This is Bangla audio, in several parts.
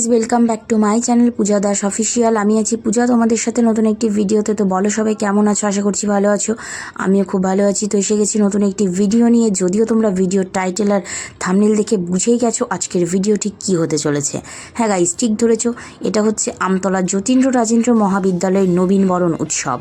Guys, welcome back to my channel Puja Das official. আমি আছি পূজা, তোমাদের সাথে নতুন একটি ভিডিওতে। তো বলো সবাই কেমন আছো? আশা করছি ভালো আছো। আমিও খুব ভালো আছি। তো এসে গেছি নতুন একটি ভিডিও নিয়ে। যদিও তোমরা ভিডিওর টাইটেল আর থাম্বনেল দেখে বুঝেই গেছো আজকের ভিডিওটি কী হতে চলেছে। হ্যাঁ গাইজ, ঠিক ধরেছো, এটা হচ্ছে আমতলা যতীন্দ্র রাজেন্দ্র মহাবিদ্যালয়ের নবীনবরণ উৎসব।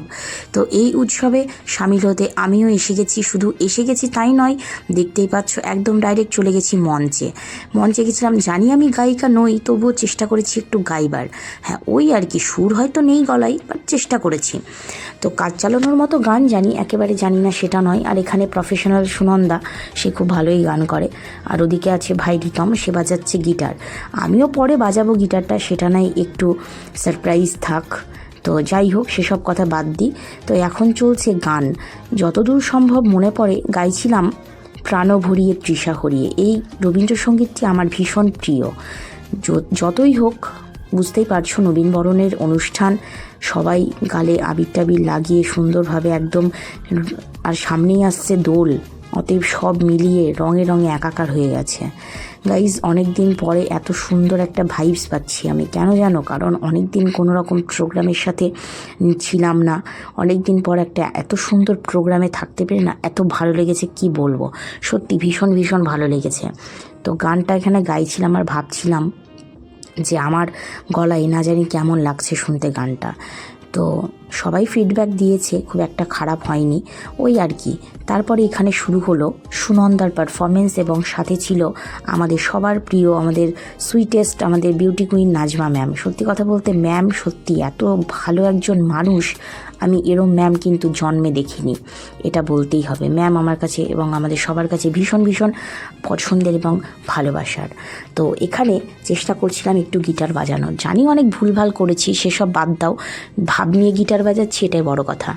তো এই উৎসবে সামিল হতে আমিও এসে গেছি। শুধু এসে গেছি তাই নয়, দেখতেই পাচ্ছ একদম ডাইরেক্ট চলে গেছি মঞ্চে গেছিলাম। জানি আমি গায়িকা নই, তবুও চেষ্টা করেছি একটু গাইবার। হ্যাঁ, ওই আর কি, সুর হয়তো নেই গলায়, বাট চেষ্টা করেছি। তো কাজ চালানোর মতো গান জানি, একেবারে জানি না সেটা নয়। আর এখানে প্রফেশনাল সুনন্দা, সে খুব ভালোই গান করে। আর ওদিকে আছে ভাই রিতম, সে বাজাচ্ছে গিটার। আমিও পরে বাজাবো গিটারটা, সেটা নাই একটু সারপ্রাইজ থাক। তো যাই হোক, সেসব কথা বাদ দিই। তো এখন চলছে গান। যতদূর সম্ভব মনে পড়ে গাইছিলাম প্রাণ ভরিয়ে তৃষা হরিয়ে। এই রবীন্দ্রসঙ্গীতটি আমার ভীষণ প্রিয়। যতই হোক, বুঝতেই পারছো নবীনবরণের অনুষ্ঠান, সবাই গালে আবির টাবির লাগিয়ে সুন্দরভাবে একদম, আর সামনেই আসছে দোল, অতএব সব মিলিয়ে রঙে রঙে একাকার হয়ে গেছে। গাইজ, অনেক দিন পরে এত সুন্দর একটা ভাইবস পাচ্ছি আমি। কেন জানো? কারণ অনেক দিন কোনো রকম প্রোগ্রামের সাথে ছিলাম না। অনেক দিন পর একটা এত সুন্দর প্রোগ্রামে থাকতে পেরে না এত ভালো লেগেছে, কি বলবো। সত্যি ভীষণ ভীষণ ভালো লেগেছে। তো গানটা এখানে গাইছিলাম আর ভাবছিলাম যে আমার গলায় না জানি কেমন লাগছে শুনতে গানটা। তো সবাই ফিডব্যাক দিয়েছে, খুব একটা খারাপ হয়নি, ওই আর কি। তারপরে এখানে শুরু হলো সুনন্দার পারফরমেন্স, এবং সাথে ছিল আমাদের সবার প্রিয়, আমাদের সুইটেস্ট, আমাদের বিউটি কুইন নাজমা ম্যাম। সত্যি কথা বলতে ম্যাম সত্যি এত ভালো একজন মানুষ, আমি এরম ম্যাম কিন্তু জন্মে দেখিনি, এটা বলতেই হবে। ম্যাম আমার কাছে এবং আমাদের সবার কাছে ভীষণ ভীষণ পছন্দের এবং ভালোবাসার। তো এখানে চেষ্টা করছিলাম একটু গিটার বাজানোর। জানি অনেক ভুলভাল করেছি, সেসব বাদ দাও, ভাব নিয়ে গিটার বাজাচ্ছি, এটাই বড় কথা।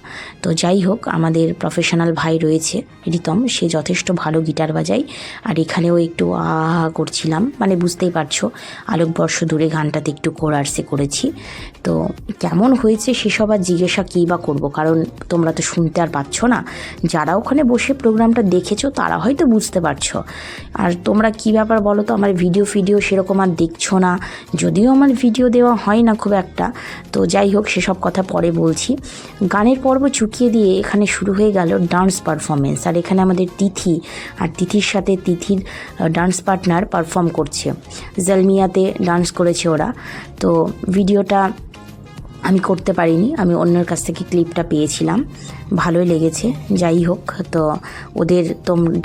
তো যাই হোক, আমাদের প্রফেশনাল ভাই রয়েছে রিতম, সে যথেষ্ট ভালো গিটার বাজায়। আর এখানেও একটু আহা করছিলাম, মানে বুঝতেই পারছো, আলোকবর্ষ দূরে গানটাতে একটু কোরাসে করেছি। তো কেমন হয়েছে সেসব আর জিজ্ঞাসা কী বা করবো, কারণ তোমরা তো শুনতে আর পাচ্ছ না। যারা ওখানে বসে প্রোগ্রামটা দেখেছো তারা হয়তো বুঝতে পারছো। আর তোমরা কী ব্যাপার বলো তো, আমার ভিডিও সেরকম আর দেখছো না। যদিও আমার ভিডিও দেওয়া হয় না খুব একটা। তো যাই হোক, সেসব কথা পরে বলছি। গানের পর্ব চুকিয়ে দিয়ে এখানে শুরু হয়ে গেল ডান্স পারফরমেন্স। আর এখানে আমাদের তিথি, আর তিথির সাথে তিথির ডান্স পার্টনার পারফর্ম করছে। জালমিয়াতে ডান্স করেছে ওরা। তো ভিডিওটা আমি করতে পারিনি, আমি অন্যের কাছ থেকে ক্লিপটা পেয়েছিলাম, ভালোই লেগেছে। যাই হোক, তো ওদের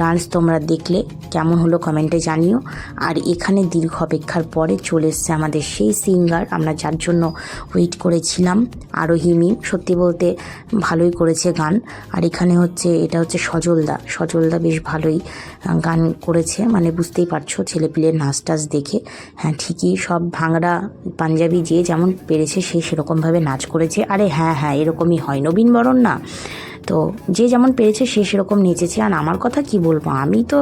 ডান্স তোমরা দেখলে কেমন হলো কমেন্টে জানিও। আর এখানে দীর্ঘ অপেক্ষার পরে চলে এসছে আমাদের সেই সিঙ্গার, আমরা যার জন্য ওয়েট করেছিলাম, আরোহী মিম। সত্যি বলতে ভালোই করেছে গান। আর এখানে এটা হচ্ছে সজলদা বেশ ভালোই গান করেছে, মানে বুঝতেই পারছো ছেলেপিলের নাচ টাচ দেখে। হ্যাঁ ঠিকই, সব ভাংড়া পাঞ্জাবি যে যেমন পেরেছে সে সেরকমভাবে নাচ করেছে। আরে হ্যাঁ, এরকমই হয়, নবীনবরণ না, তো যে যেমন পেরেছে সে সেরকম নেচেছে। আর আমার কথা কি বলবো, আমি তো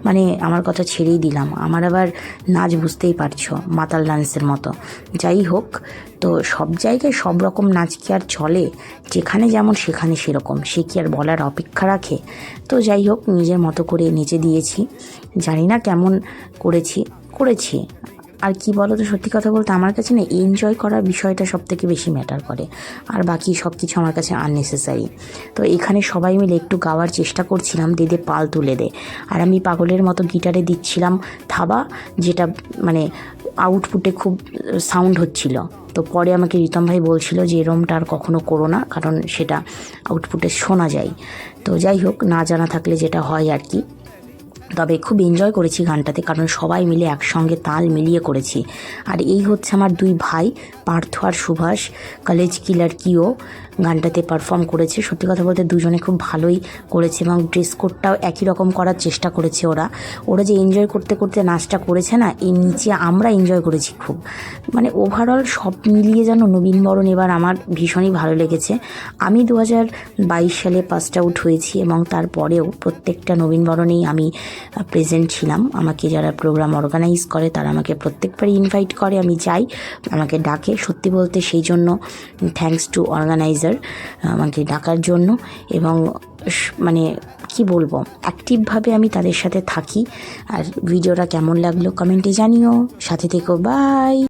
মানে আমার কথা ছেড়েই দিলাম, আমার আবার নাচ বুঝতেই পারছো মাতাল ডান্সের মতো। যাই হোক, তো সব জায়গায় সব রকম নাচ কি আর চলে? যেখানে যেমন সেখানে সেরকম, সে কি আর বলার অপেক্ষা রাখে? তো যাই হোক, নিজের মতো করে নেচে দিয়েছি। জানি না কেমন করেছি। আর কি বলো তো, সত্যি কথা বলতে আমার কাছে না এনজয় করার বিষয়টা সবথেকে বেশি ম্যাটার করে, আর বাকি সব কিছু আমার কাছে আননেসেসারি। তো এখানে সবাই মিলে একটু গাওয়ার চেষ্টা করছিলাম, দে পাল তুলে দে। আর আমি পাগলের মতো গিটারে দিচ্ছিলাম থাবা, যেটা মানে আউটপুটে খুব সাউন্ড হচ্ছিল। তো পরে আমাকে রিতম ভাই বলছিল যে এরমটা আর কখনো করো না, কারণ সেটা আউটপুটে শোনা যায়। তো যাই হোক, না জানা থাকলে যেটা হয় আর কি। তবে খুব এনজয় করেছি গানটাতে, কারণ সবাই মিলে একসঙ্গে তাল মিলিয়ে করেছি। আর এই হচ্ছে আমার দুই ভাই, পার্থ আর সুভাষ, কলেজ কি লড়কিও, গানটাতে পারফর্ম করেছে। সত্যি কথা বলতে দুজনে খুব ভালোই করেছে, এবং ড্রেস কোডটাও একই রকম করার চেষ্টা করেছে ওরা যে এনজয় করতে করতে নাচটা করেছে না, এই নিচে আমরা এনজয় করেছি খুব। মানে ওভারঅল সব মিলিয়ে যেন নবীনবরণ এবার আমার ভীষণই ভালো লেগেছে। আমি 2022 সালে পাস আউট হয়েছি, এবং তারপরেও প্রত্যেকটা নবীনবরণেই আমি প্রেজেন্ট ছিলাম। আমাকে যারা প্রোগ্রাম অর্গানাইজ করে তারা আমাকে প্রত্যেকবারই ইনভাইট করে, আমি যাই, আমাকে ডাকে। সত্যি বলতে সেই জন্য থ্যাঙ্কস টু অর্গানাইজার আমাকে ডাকার জন্য। এবং মানে কি বলবো, অ্যাক্টিভভাবে আমি তাদের সাথে থাকি। আর ভিডিওটা কেমন লাগলো কমেন্টে জানিও, সাথে থেকো, বাই।